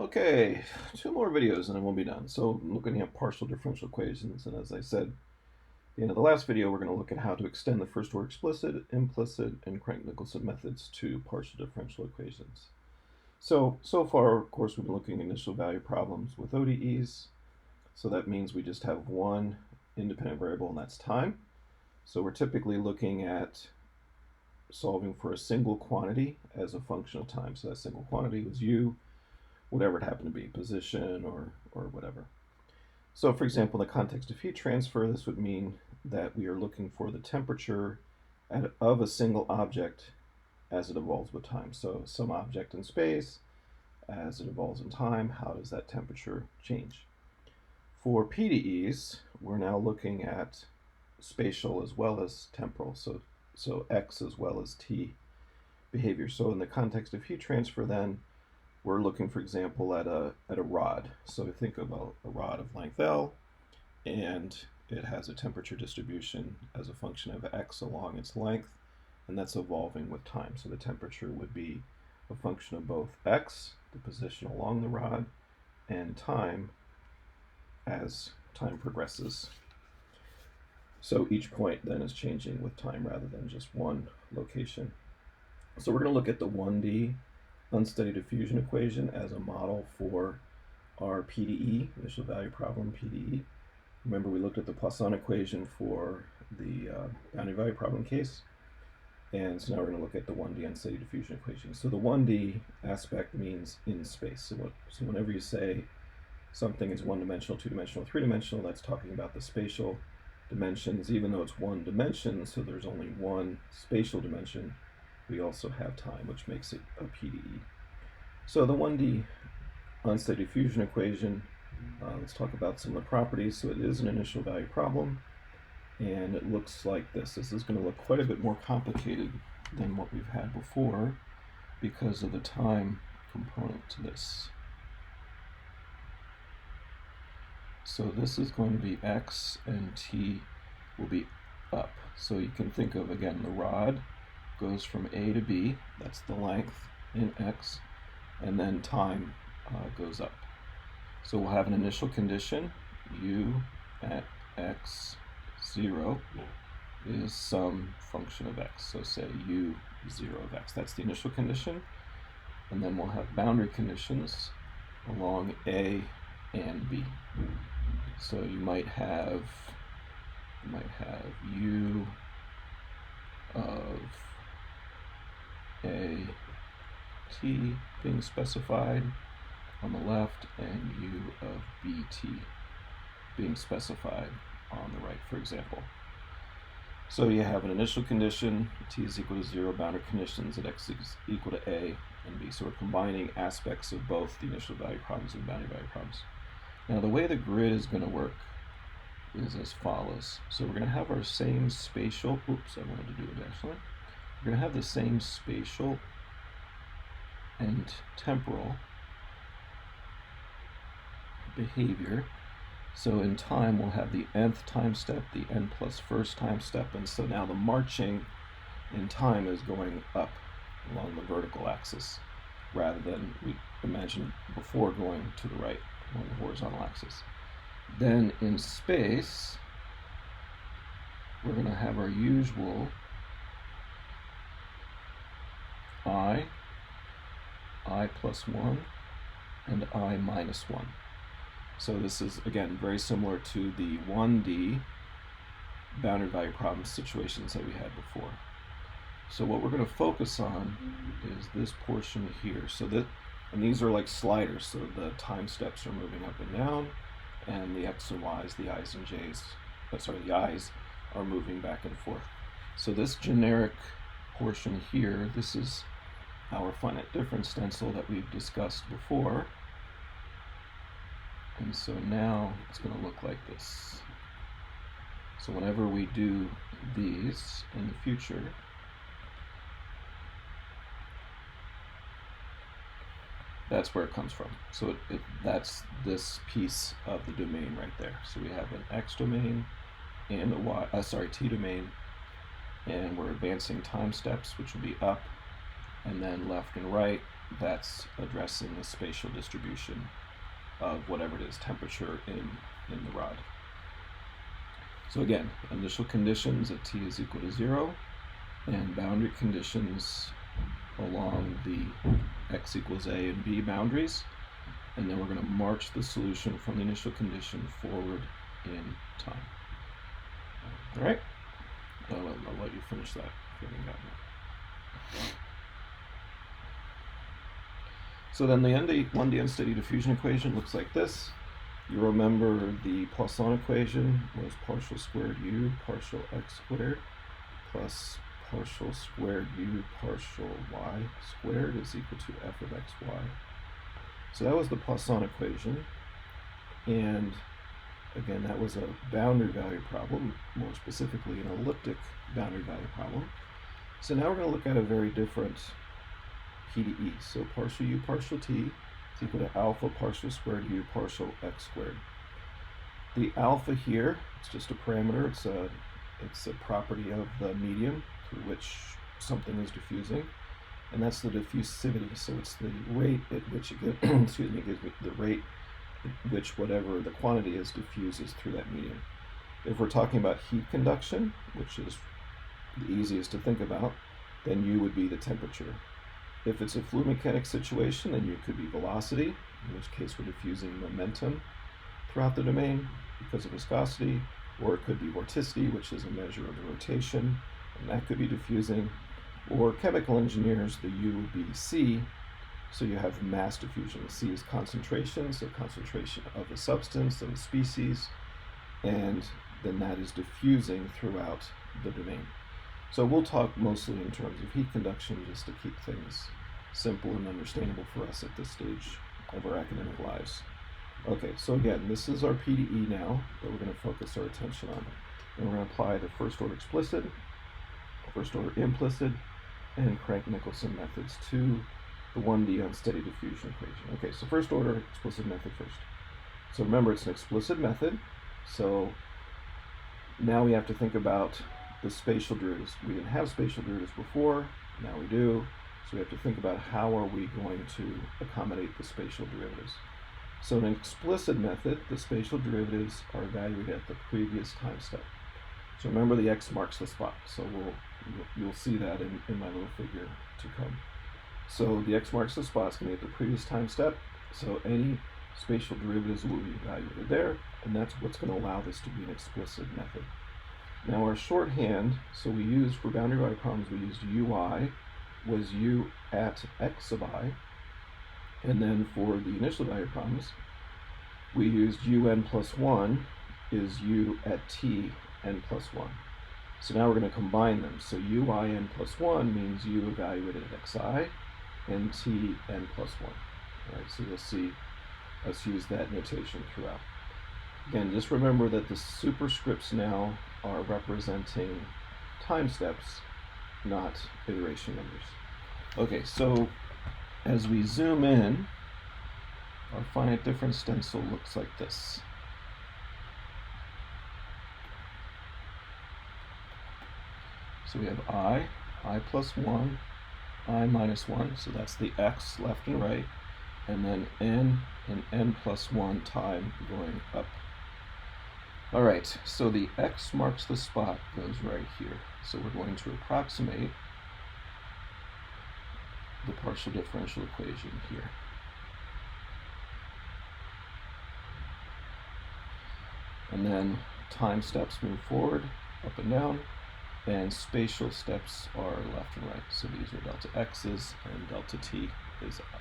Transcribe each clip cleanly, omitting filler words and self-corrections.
Okay, two more videos and then we'll be done. So looking at partial differential equations, and as I said at the end of the last video, we're going to look at how to extend the first order explicit, implicit, and Crank-Nicolson methods to partial differential equations. So far, of course, we've been looking at initial value problems with ODEs. So that means we just have one independent variable, and that's time. So we're typically looking at solving for a single quantity as a function of time. So that single quantity was u, whatever it happened to be, position or whatever. So for example, in the context of heat transfer, this would mean that we are looking for the temperature of a single object as it evolves with time. So some object in space, as it evolves in time, how does that temperature change? For PDEs, we're now looking at spatial as well as temporal, so x as well as t behavior. So in the context of heat transfer, then, we're looking, for example, at a rod. So think of a rod of length L, and it has a temperature distribution as a function of x along its length, and that's evolving with time. So the temperature would be a function of both x, the position along the rod, and time as time progresses. So each point then is changing with time rather than just one location. So we're going to look at the 1D unsteady diffusion equation as a model for our PDE, initial value problem PDE. Remember, we looked at the Poisson equation for the boundary value problem case, and so now we're going to look at the 1D unsteady diffusion equation. So the 1D aspect means in space. So whenever you say something is one-dimensional, two-dimensional, three-dimensional, that's talking about the spatial dimensions. Even though it's one dimension, so there's only one spatial dimension, we also have time, which makes it a PDE. So the 1D unsteady diffusion equation, let's talk about some of the properties. So it is an initial value problem, and it looks like this. This is going to look quite a bit more complicated than what we've had before because of the time component to this. So this is going to be x and t will be up. So you can think of, again, the rod goes from A to B, that's the length in x, and then time goes up. So we'll have an initial condition, u at x0 is some function of x. So say u0 of x, that's the initial condition. And then we'll have boundary conditions along A and B. So you might have u of a t being specified on the left and u of bt being specified on the right, for example. So you have an initial condition, t is equal to 0, boundary conditions at x is equal to a and b. So we're combining aspects of both the initial value problems and boundary value problems. Now the way the grid is going to work is as follows. So we're going to have our same spatial, oops, I wanted to do it actually. We're going to have the same spatial and temporal behavior. So in time, we'll have the nth time step, the n plus first time step, and so now the marching in time is going up along the vertical axis rather than we imagined before going to the right along the horizontal axis. Then in space, we're going to have our usual I plus 1, and I minus 1. So this is, again, very similar to the 1D boundary value problem situations that we had before. So what we're going to focus on is this portion here. So that, and these are like sliders, so the time steps are moving up and down, and the x and y's, the i's and j's, the i's are moving back and forth. So this generic portion here, this is our finite difference stencil that we've discussed before. And so now it's going to look like this. So whenever we do these in the future, that's where it comes from. So that's this piece of the domain right there. So we have an x domain and a t domain, and we're advancing time steps, which will be up, and then left and right that's addressing the spatial distribution of whatever it is, temperature in the rod. So again, initial conditions at t is equal to 0, and boundary conditions along the x equals a and b boundaries, and then we're going to march the solution from the initial condition forward in time. All right? I'll let you finish that if you haven't gotten it. So then the 1D unsteady diffusion equation looks like this. You remember the Poisson equation was partial squared u partial x squared plus partial squared u partial y squared is equal to f of xy. So that was the Poisson equation, and again, that was a boundary value problem, more specifically an elliptic boundary value problem. So now we're going to look at a very different PDE. So partial u partial t is equal to alpha partial squared u partial x squared. The alpha here, it's just a parameter, it's a property of the medium through which something is diffusing, and that's the diffusivity. So it's the rate at which it gives me the rate at which whatever the quantity is diffuses through that medium. If we're talking about heat conduction, which is the easiest to think about, then u would be the temperature. If it's a fluid mechanics situation, then u could be velocity, in which case we're diffusing momentum throughout the domain because of viscosity, or it could be vorticity, which is a measure of the rotation, and that could be diffusing. Or chemical engineers, the u would be c, so you have mass diffusion. C is concentration, so concentration of a substance, of a species, and then that is diffusing throughout the domain. So we'll talk mostly in terms of heat conduction just to keep things simple and understandable for us at this stage of our academic lives. Okay, so again, this is our PDE now that we're going to focus our attention on. And we're going to apply the first order explicit, first order implicit, and Crank-Nicolson methods to the 1D unsteady diffusion equation. Okay, so first order explicit method first. So remember, it's an explicit method, so now we have to think about the spatial derivatives. We didn't have spatial derivatives before, now we do, so we have to think about how are we going to accommodate the spatial derivatives. So in an explicit method, the spatial derivatives are evaluated at the previous time step. So remember, the x marks the spot, so you'll see that in my little figure to come. So the x marks the spot is going to be at the previous time step, so any spatial derivatives will be evaluated there, and that's what's going to allow this to be an explicit method. Now our shorthand, so we used, for boundary value problems, we used ui was u at x sub I, and then for the initial value problems, we used un plus 1 is u at t n plus 1. So now we're going to combine them. So ui n plus 1 means u evaluated at xi, and t n plus 1. All right, so you'll see us use that notation throughout. Again, just remember that the superscripts now are representing time steps, not iteration numbers. Okay, so as we zoom in, our finite difference stencil looks like this. So we have I plus 1, I minus 1, so that's the x left and right, and then n and n plus 1 time going up. All right, so the x marks the spot goes right here. So we're going to approximate the partial differential equation here. And then time steps move forward, up and down, and spatial steps are left and right. So these are delta x's, and delta t is up.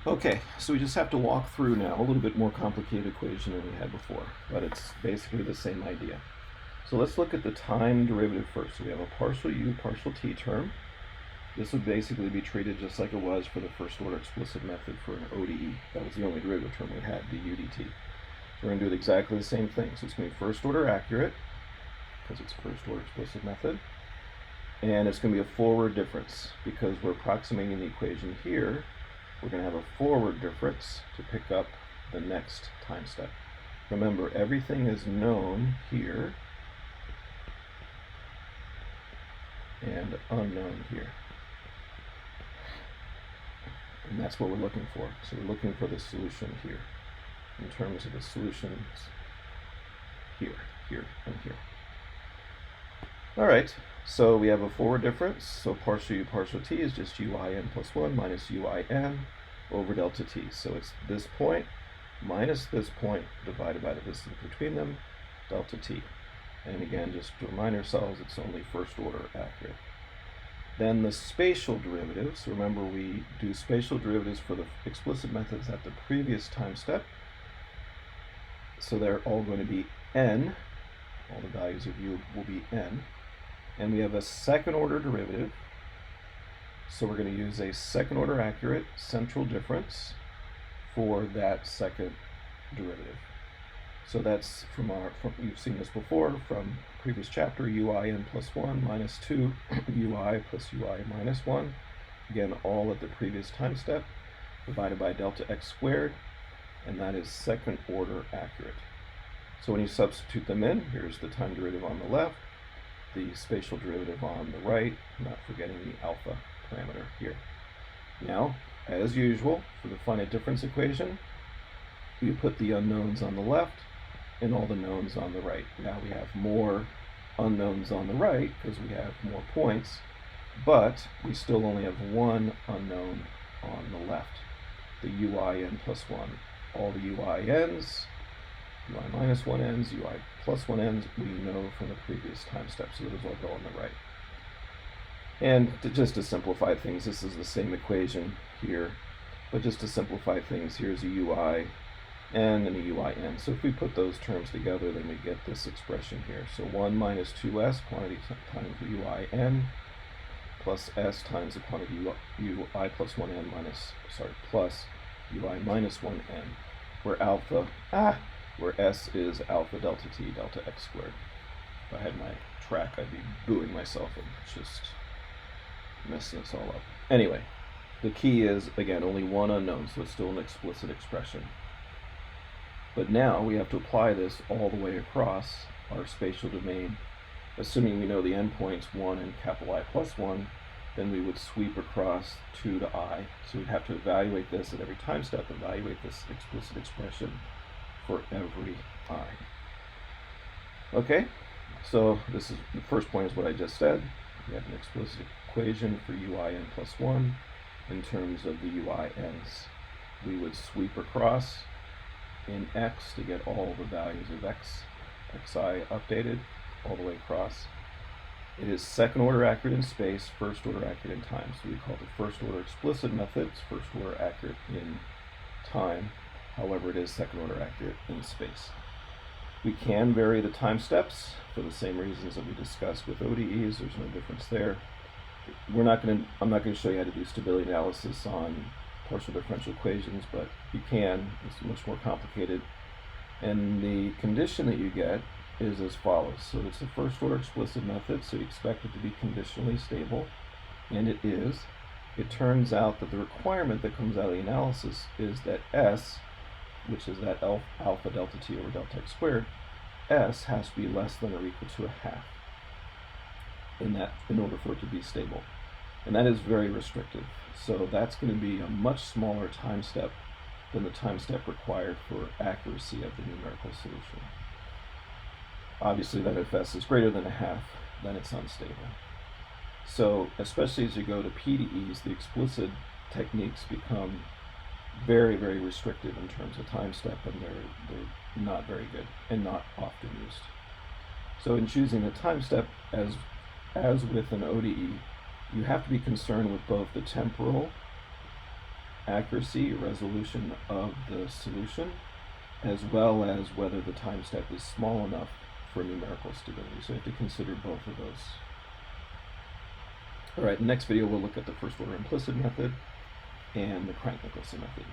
Okay, so we just have to walk through now a little bit more complicated equation than we had before, but it's basically the same idea. So let's look at the time derivative first. So we have a partial u, partial t term. This would basically be treated just like it was for the first order explicit method for an ODE. That was the only derivative term we had, the UDT. So we're going to do exactly the same thing. So it's going to be first order accurate, because it's first order explicit method. And it's going to be a forward difference, because we're approximating the equation here. We're going to have a forward difference to pick up the next time step. Remember, everything is known here and unknown here. And that's what we're looking for. So we're looking for the solution here in terms of the solutions here, here, and here. All right, so we have a forward difference. So partial u partial t is just uin plus 1 minus uin over delta t. So it's this point minus this point divided by the distance between them, delta t. And again, just to remind ourselves, it's only first order accurate. Then the spatial derivatives. Remember, we do spatial derivatives for the explicit methods at the previous time step. So they're all going to be n. All the values of u will be n. And we have a second order derivative. So we're going to use a second order accurate central difference for that second derivative. So that's you've seen this before from previous chapter, uin plus 1 minus 2 ui plus ui minus 1. Again, all at the previous time step, divided by delta x squared, and that is second order accurate. So when you substitute them in, here's the time derivative on the left, the spatial derivative on the right, not forgetting the alpha parameter here. Now, as usual, for the finite difference equation, you put the unknowns on the left and all the knowns on the right. Now we have more unknowns on the right because we have more points, but we still only have one unknown on the left, the uin plus 1. All the uin's, ui minus 1 n's, ui plus 1 n's, we know from the previous time step, so those all go on the right. And just to simplify things, this is the same equation here, but just to simplify things, here's a ui n and a uin. So if we put those terms together, then we get this expression here. So 1 minus 2s, quantity times uin, plus s times the quantity ui plus 1n minus, plus ui minus 1n, where s is alpha delta t delta x squared. If I had my track, I'd be booing myself and just messing this all up. Anyway, the key is, again, only one unknown, so it's still an explicit expression. But now we have to apply this all the way across our spatial domain. Assuming we know the endpoints 1 and capital I plus 1, then we would sweep across 2 to I. So we'd have to evaluate this at every time step, evaluate this explicit expression for every I. Okay, so this is the first point is what I just said. We have an explicit equation for uin plus 1 in terms of the uin's. We would sweep across in x to get all the values of xi updated all the way across. It is second order accurate in space, first order accurate in time. So we call it the first order explicit method. It's first order accurate in time. However, it is second order accurate in space. We can vary the time steps for the same reasons that we discussed with ODEs. There's no difference there. I'm not going to show you how to do stability analysis on partial differential equations, but you can. It's much more complicated. And the condition that you get is as follows. So it's a first order explicit method, so you expect it to be conditionally stable, and it is. It turns out that the requirement that comes out of the analysis is that S, which is that alpha delta t over delta x squared, S has to be less than or equal to a half in order for it to be stable. And that is very restrictive. So that's going to be a much smaller time step than the time step required for accuracy of the numerical solution. Obviously, that if S is greater than a half, then it's unstable. So especially as you go to PDEs, the explicit techniques become very, very restrictive in terms of time step, and they're not very good and not often used. So in choosing the time step, as with an ODE, you have to be concerned with both the temporal accuracy or resolution of the solution, as well as whether the time step is small enough for numerical stability. So you have to consider both of those. All right, in the next video we'll look at the first order implicit method and the Crank-Nicolson method.